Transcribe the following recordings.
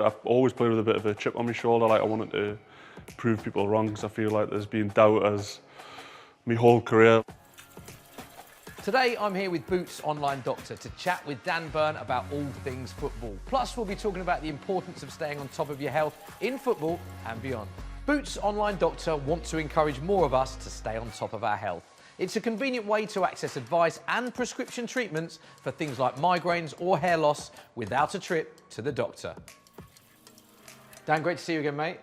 I've always played with a bit of a chip on my shoulder. Like I wanted to prove people wrong because I feel like there's been doubters my whole career. Today I'm here with Boots Online Doctor to chat with Dan Burn about all things football. Plus we'll be talking about the importance of staying on top of your health in football and beyond. Boots Online Doctor wants to encourage more of us to stay on top of our health. It's a convenient way to access advice and prescription treatments for things like migraines or hair loss without a trip to the doctor. Dan, great to see you again, mate.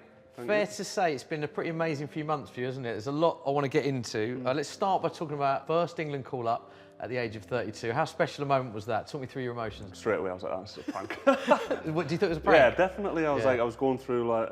Fair to say it's been a pretty amazing few months for you, hasn't it? There's a lot I want to get into. Let's start by talking about first England call-up at the age of 32. How special a moment was that? Talk me through your emotions. Straight away I was like, that's a prank. What, do you think it was a prank? Yeah, definitely. I was going through like,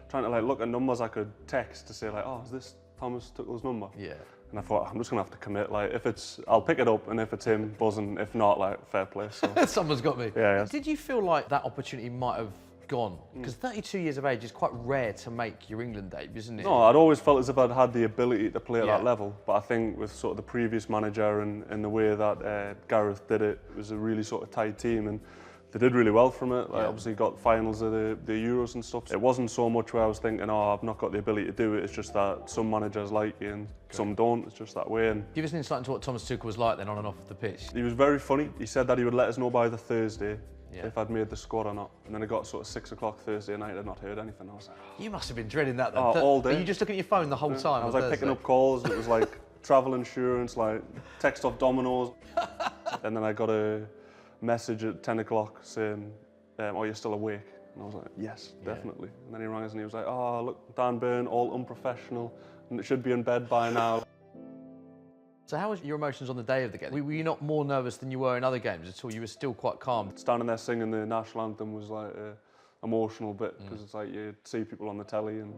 trying to like look at numbers I could text to say like, oh, is this Thomas Tuchel's number? Yeah. And I thought, I'm just gonna have to commit. Like, if it's, I'll pick it up, and if it's him, buzzing. If not, like, fair play. So. Someone's got me. Yeah. Did you feel like that opportunity might have gone? Because 32 years of age is quite rare to make your England debut, isn't it? No, I'd always felt as if I'd had the ability to play at that level. But I think with sort of the previous manager and the way that Gareth did it, it was a really sort of tight team, and they did really well from it. Like, obviously got finals of the Euros and stuff. It wasn't so much where I was thinking, oh, I've not got the ability to do it. It's just that some managers like you and some don't. It's just that way. And give us an insight into what Thomas Tuchel was like then on and off the pitch. he was very funny. He said that he would let us know by the Thursday if I'd made the squad or not. And then it got sort of 6 o'clock Thursday night. I'd not heard anything. I was like, oh. You must have been dreading that then. All day. Are you just looking at your phone the whole time? I was like picking up calls. It was like travel insurance, like text off Domino's. And then I got a message at 10 o'clock saying, oh, you're still awake? And I was like, yes, definitely. And then he rang us and he was like, oh, look, Dan Burn, all unprofessional, and it should be in bed by now. So how was your emotions on the day of the game? Were you not more nervous than you were in other games at all? You were still quite calm. Standing there singing the national anthem was like an emotional bit, because it's like you see people on the telly and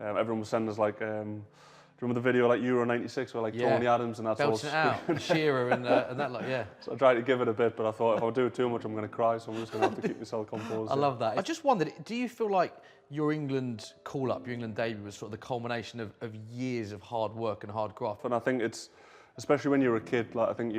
everyone was sending us like, do you remember the video like Euro 96 where like Tony Adams and that's belting all it out, Shearer and that like, So I tried to give it a bit, but I thought if I do it too much I'm going to cry, so I'm just going to have to keep myself composed. I love that. I just wondered, do you feel like your England call-up, your England debut was sort of the culmination of years of hard work and hard graft? And I think it's, especially when you're a kid, like I think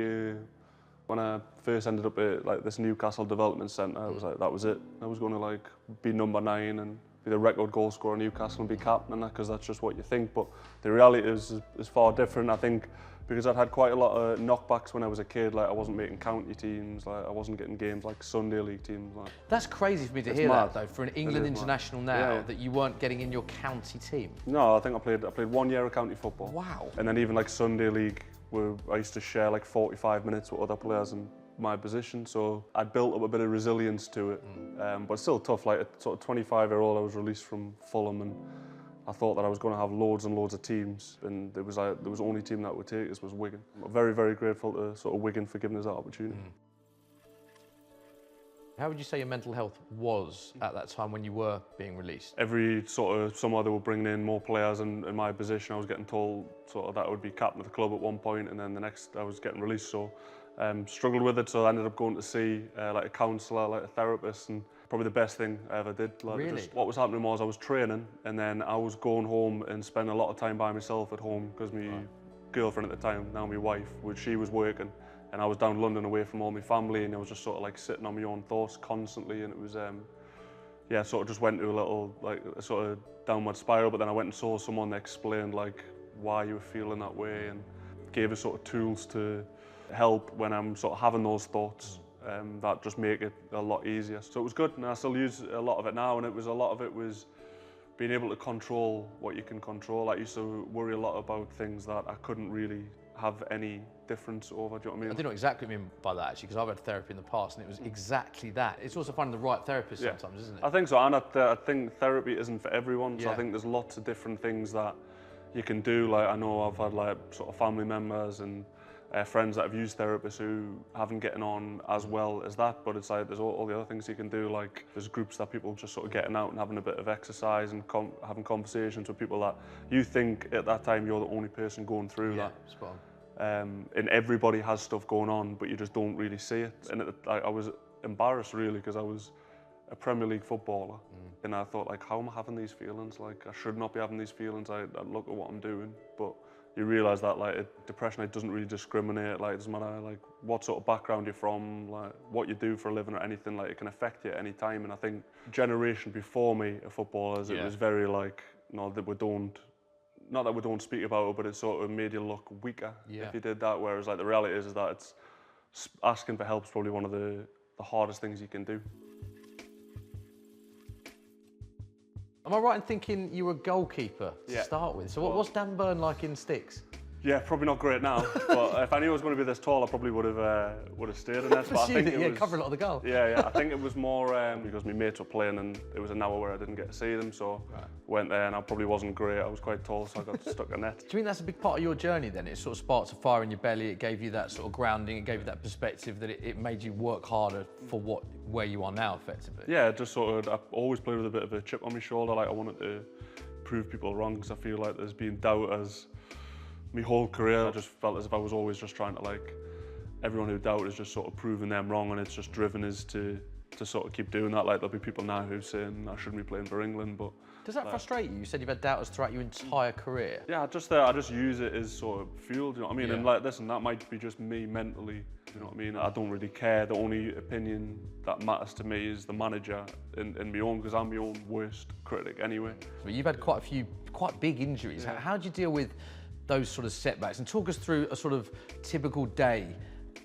when I first ended up at like this Newcastle development centre, I was like, that was it. I was going to like be number 9 and be the record goal scorer in Newcastle and be captain and that, because that's just what you think. But the reality is far different. I think because I'd had quite a lot of knockbacks when I was a kid, like I wasn't making county teams, like I wasn't getting games like Sunday League teams. Like. That's crazy for me to hear that though, for an England international now, that you weren't getting in your county team. No, I think I played 1 year of county football. Wow. And then even like Sunday League, where I used to share like 45 minutes with other players in my position, so I'd built up a bit of resilience to it. But it's still tough. Like at sort of 25-year-old, I was released from Fulham, and I thought that I was going to have loads and loads of teams, and there was the only team that would take us was Wigan. I'm very, very grateful to sort of Wigan for giving us that opportunity. How would you say your mental health was at that time when you were being released? Every sort of summer they were bringing in more players in my position. I was getting told sort of that I would be captain of the club at one point, and then the next I was getting released. So struggled with it, so I ended up going to see like a counsellor, like a therapist, and probably the best thing I ever did. Like, really? What was happening was I was training, and then I was going home and spending a lot of time by myself at home, because my girlfriend at the time, now my wife, she was working. And I was down London away from all my family, and I was just sort of like sitting on my own thoughts constantly, and it was, sort of just went to a little, like, a sort of downward spiral. But then I went and saw someone that explained like why you were feeling that way, and gave us sort of tools to help when I'm sort of having those thoughts that just make it a lot easier. So it was good, and I still use a lot of it now, and a lot of it was being able to control what you can control. I used to worry a lot about things that I couldn't really have any difference over, do you know what I mean? I don't know exactly what you mean by that actually, because I've had therapy in the past and it was exactly that. It's also finding the right therapist sometimes, isn't it? I think so, and I think therapy isn't for everyone, so I think there's lots of different things that you can do. Like I know I've had like sort of family members and friends that have used therapists who haven't getting on as well as that, but it's like there's all the other things you can do. Like there's groups that people just sort of getting out and having a bit of exercise and having conversations with people that you think at that time you're the only person going through that. Spot on. And everybody has stuff going on, but you just don't really see it. And I was embarrassed really, because I was a Premier League footballer, and I thought like, how am I having these feelings? Like I should not be having these feelings. I look at what I'm doing, but you realise that like depression, it doesn't really discriminate. Like, it doesn't matter like what sort of background you're from, like what you do for a living or anything. Like, it can affect you at any time. And I think generation before me of footballers, it was very like, that we don't, not that we don't speak about it, but it sort of made you look weaker if you did that. Whereas like the reality is that it's asking for help is probably one of the hardest things you can do. Am I right in thinking you were a goalkeeper to start with? So what's Dan Burn like in sticks? Yeah, probably not great now. But if I knew I was going to be this tall, I probably would have stayed in that. But I think it was, cover a lot of the goal. Yeah. I think it was more because my mates were playing, and it was an hour where I didn't get to see them. So went there, and I probably wasn't great. I was quite tall, so I got stuck in net. Do you think that's a big part of your journey then? It sort of sparked a fire in your belly. It gave you that sort of grounding. It gave you that perspective that it made you work harder for where you are now, effectively. Yeah, just sort of. I always played with a bit of a chip on my shoulder. Like, I wanted to prove people wrong, because I feel like there's been doubt as my whole career. I just felt as if I was always just trying to, like, everyone who doubted is just sort of proving them wrong, and it's just driven us to sort of keep doing that. Like, there'll be people now who saying I shouldn't be playing for England, but does that frustrate you? You said you've had doubters throughout your entire career. Yeah, I just use it as sort of fuel, do you know what I mean? And like, listen, that might be just me mentally, you know what I mean? I don't really care. The only opinion that matters to me is the manager and my own, because I'm my own worst critic anyway. But you've had quite a few quite big injuries. Yeah. How do you deal with those sort of setbacks? And talk us through a sort of typical day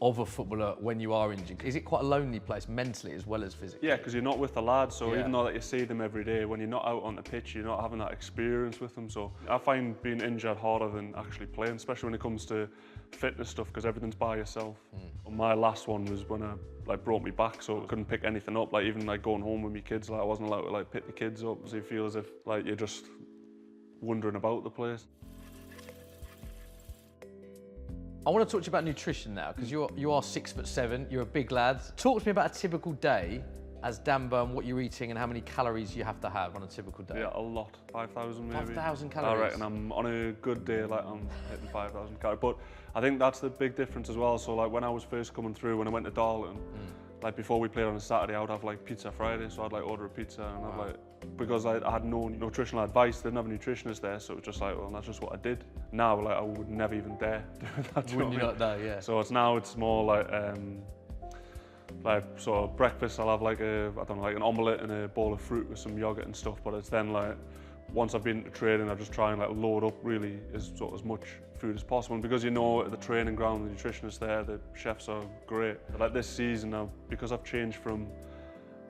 of a footballer when you are injured. Is it quite a lonely place mentally as well as physically? Yeah, because you're not with the lads, so even though that you see them every day, when you're not out on the pitch, you're not having that experience with them. So I find being injured harder than actually playing, especially when it comes to fitness stuff, because everything's by yourself. My last one was when I broke my back, so I couldn't pick anything up. Like, even like going home with my kids, like I wasn't allowed to like pick the kids up, so you feel as if like you're just wandering about the place. I want to talk to you about nutrition now, because you are 6'7", you're a big lad. Talk to me about a typical day as Dan Burn, what you're eating and how many calories you have to have on a typical day. Yeah, a lot, 5,000 maybe. 5,000 calories? I reckon I'm on a good day, like I'm hitting 5,000 calories. But I think that's the big difference as well. So like when I was first coming through, when I went to Darlington, like before we played on a Saturday, I would have like pizza Friday, so I'd like order a pizza, and I'd like, because I had no nutritional advice, didn't have a nutritionist there, so it was just like, well, that's just what I did. Now, like, I would never even dare do that. Wouldn't you not know, yeah. So it's more like sort of breakfast, I'll have like like an omelette and a bowl of fruit with some yogurt and stuff, but it's then like, once I've been to training, I just try and like load up really as much food as possible. And because you know at the training ground, the nutritionists there, the chefs are great. Like this season now, because I've changed from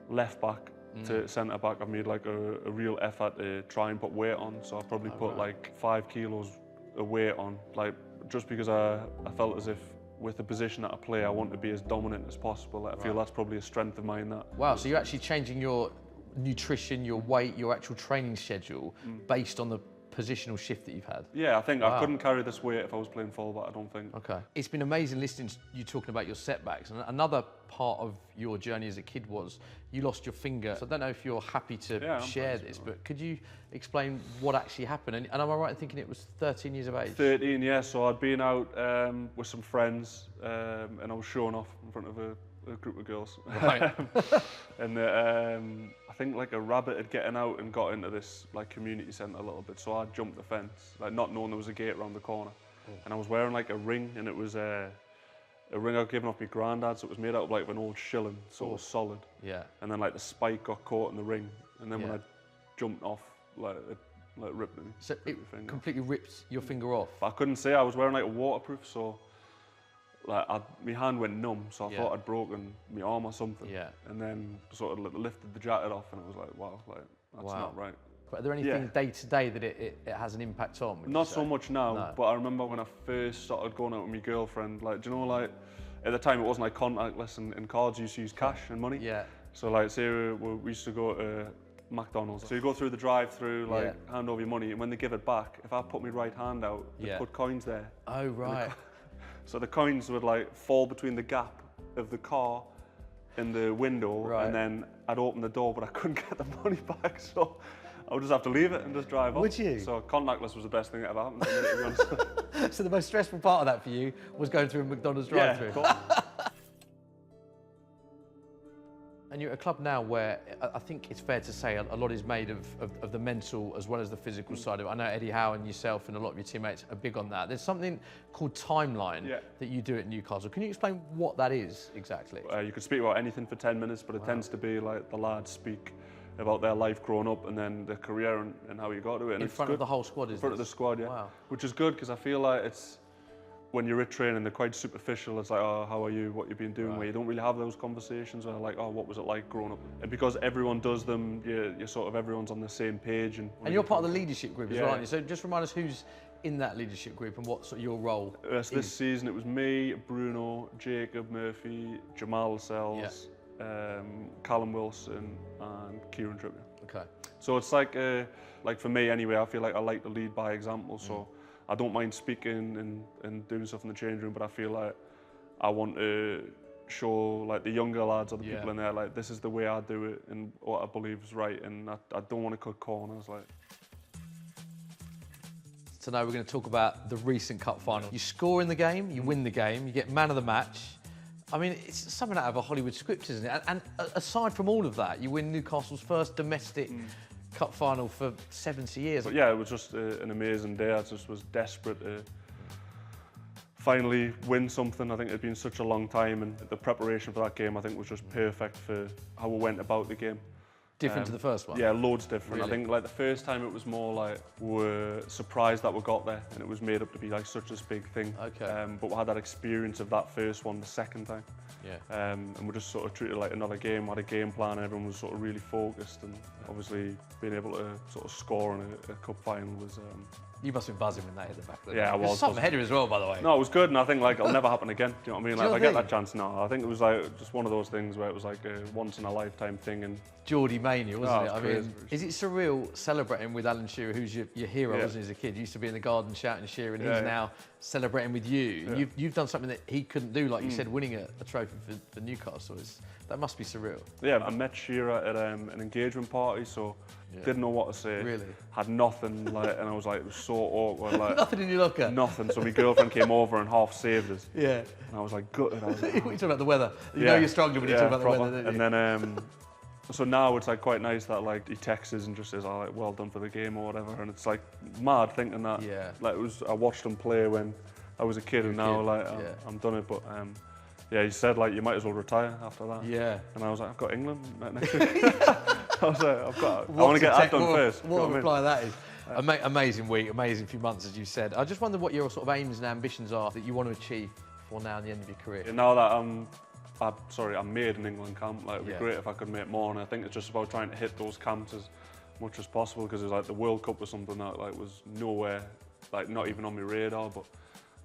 left back to centre back, I've made like a real effort to try and put weight on. So I've probably put like 5 kilos of weight on, like just because I felt as if with the position that I play, I want to be as dominant as possible. Like, I feel that's probably a strength of mine. That. Wow, so you're actually changing your nutrition, your weight, your actual training schedule based on the positional shift that you've had? Yeah, I think I couldn't carry this weight if I was playing fullback, I don't think. Okay. It's been amazing listening to you talking about your setbacks. And another part of your journey as a kid was you lost your finger. So I don't know if you're happy to share this, but could you explain what actually happened? And am I right in thinking it was 13 years of age? 13, yeah. So I'd been out with some friends and I was showing off in front of a group of girls. Right. And I think like a rabbit had gotten out and got into this like community centre a little bit, so I jumped the fence, like not knowing there was a gate around the corner. And I was wearing like a ring, and it was a ring I'd given off my granddad, so it was made out of like an old shilling, so it was solid. Yeah. And then like the spike got caught in the ring, and then when I jumped off, like it ripped me. So it completely ripped your finger off? But I couldn't see, I was wearing like a waterproof, so like my hand went numb, so I thought I'd broken my arm or something. Yeah. And then sort of lifted the jacket off, and it was like, wow, like that's not right. But are there anything day to day that it has an impact on? Not so much now, but I remember when I first started going out with my girlfriend, like, do you know, like, at the time it wasn't like contactless and cards, you used to use cash and money. Yeah. So like, say we used to go to McDonald's. So you go through the drive-through, like, hand over your money, and when they give it back, if I put my right hand out, they put coins there. Oh, right. So the coins would like fall between the gap of the car and the window, and then I'd open the door, but I couldn't get the money back, so I would just have to leave it and just drive off. Would you? So contactless was the best thing that ever happened to me, to be honest. So the most stressful part of that for you was going through a McDonald's drive-through? Yeah. And you're at a club now where I think it's fair to say a lot is made of the mental as well as the physical side of it. I know Eddie Howe and yourself and a lot of your teammates are big on that. There's something called Timeline that you do at Newcastle. Can you explain what that is exactly? You could speak about anything for 10 minutes, but it tends to be like the lads speak about their life growing up and then their career and how you got to it. And in front of the whole squad, is it? In front of the squad, yeah. Wow. Which is good because I feel like it's, when you're at training, they're quite superficial. It's like, oh, how are you? What you've been doing? Where you don't really have those conversations where like, oh, what was it like growing up? And because everyone does them, you're sort of, everyone's on the same page. And you're part of the leadership group as well, aren't you? So just remind us who's in that leadership group and what sort of your role is. This season it was me, Bruno, Jacob Murphy, Jamal Sells, Callum Wilson and Kieran Trippier. Okay. So it's like for me anyway, I feel like I like to lead by example. So I don't mind speaking and doing stuff in the change room, but I feel like I want to show like the younger lads or the people in there, like this is the way I do it and what I believe is right, and I don't want to cut corners. Like. So now we're going to talk about the recent cup final. You score in the game, you win the game, you get man of the match. I mean, it's something out of a Hollywood script, isn't it? And aside from all of that, you win Newcastle's first domestic cup final for 70 years. But yeah, it was just an amazing day. I just was desperate to finally win something. I think it had been such a long time, and the preparation for that game, I think, was just perfect for how we went about the game. Different to the first one? Yeah, loads different. Really? I think like the first time it was more like we were surprised that we got there and it was made up to be like such a big thing. Okay. But we had that experience of that first one the second time. Yeah. And we just sort of treated it like another game. We had a game plan and everyone was sort of really focused, and obviously being able to sort of score in a cup final was... You must have been buzzing when that hit the back of the Yeah, I was. Top header as well, by the way. No, it was good, and I think like it'll never happen again. Do you know what I mean? Like, Do you if know I get what I that chance, no. I think it was like just one of those things where it was like a once in a lifetime thing. And Geordie mania, wasn't it? It's I crazy. mean, is it surreal celebrating with Alan Shearer, who's your hero, wasn't he, as a kid? You used to be in the garden shouting Shearer, and he's now celebrating with you. Yeah. You've done something that he couldn't do, like you said, winning a trophy for Newcastle. That must be surreal. Yeah, I met Shearer at an engagement party, so didn't know what to say. Really? Had nothing, like, and I was like, it was so awkward. Like, Nothing in your locker? Nothing. So my girlfriend came over and half saved us. Yeah. And I was like, gutted. I was like, You talk about the weather. You know you're stronger when you talk about the weather, don't you? And then, so now it's like quite nice that like he texts us and just says, oh, like, well done for the game or whatever. And it's like mad thinking that. Yeah. Like I watched him play when I was a kid, and now like I'm done it. But yeah, he said like you might as well retire after that. Yeah. And I was like, I've got England next week. I was like, I want to get that done first. What a reply that is. Amazing week, amazing few months, as you said. I just wonder what your sort of aims and ambitions are that you want to achieve for now and the end of your career. Now that I'm made in England camp, like it'd be great if I could make more, and I think it's just about trying to hit those camps as much as possible, because it's like the World Cup was something that like was nowhere, like not even on my radar. But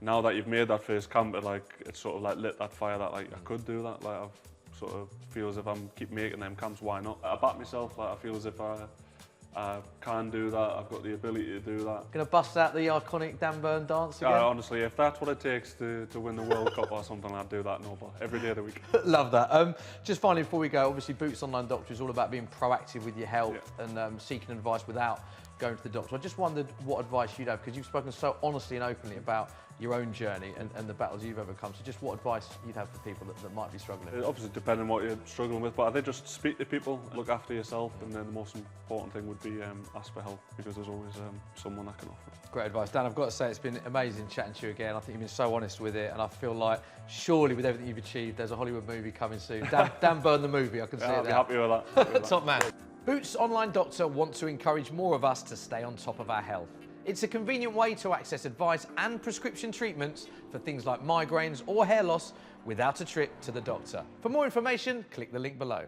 now that you've made that first camp, it sort of like lit that fire that like I could do that. Like I've sort of feel as if I'm keep making them camps, why not? I back myself. Like I feel as if I can do that. I've got the ability to do that. Gonna bust out the iconic Dan Burn dance again? Honestly, if that's what it takes to win the World Cup or something, I'd do that every day of the week. Love that. Just finally, before we go, obviously Boots Online Doctor is all about being proactive with your health and seeking advice without going to the doctor. I just wondered what advice you'd have, because you've spoken so honestly and openly about your own journey and the battles you've overcome. So just what advice you'd have for people that might be struggling? It obviously depending on what you're struggling with, but I think just speak to people, look after yourself, and then the most important thing would be ask for help, because there's always someone that can offer. Great advice. Dan, I've got to say it's been amazing chatting to you again. I think you've been so honest with it, and I feel like surely with everything you've achieved, there's a Hollywood movie coming soon. Dan Burn the movie, I can see it I'll there. be happy with that. Top man. Boots Online Doctor want to encourage more of us to stay on top of our health. It's a convenient way to access advice and prescription treatments for things like migraines or hair loss without a trip to the doctor. For more information, click the link below.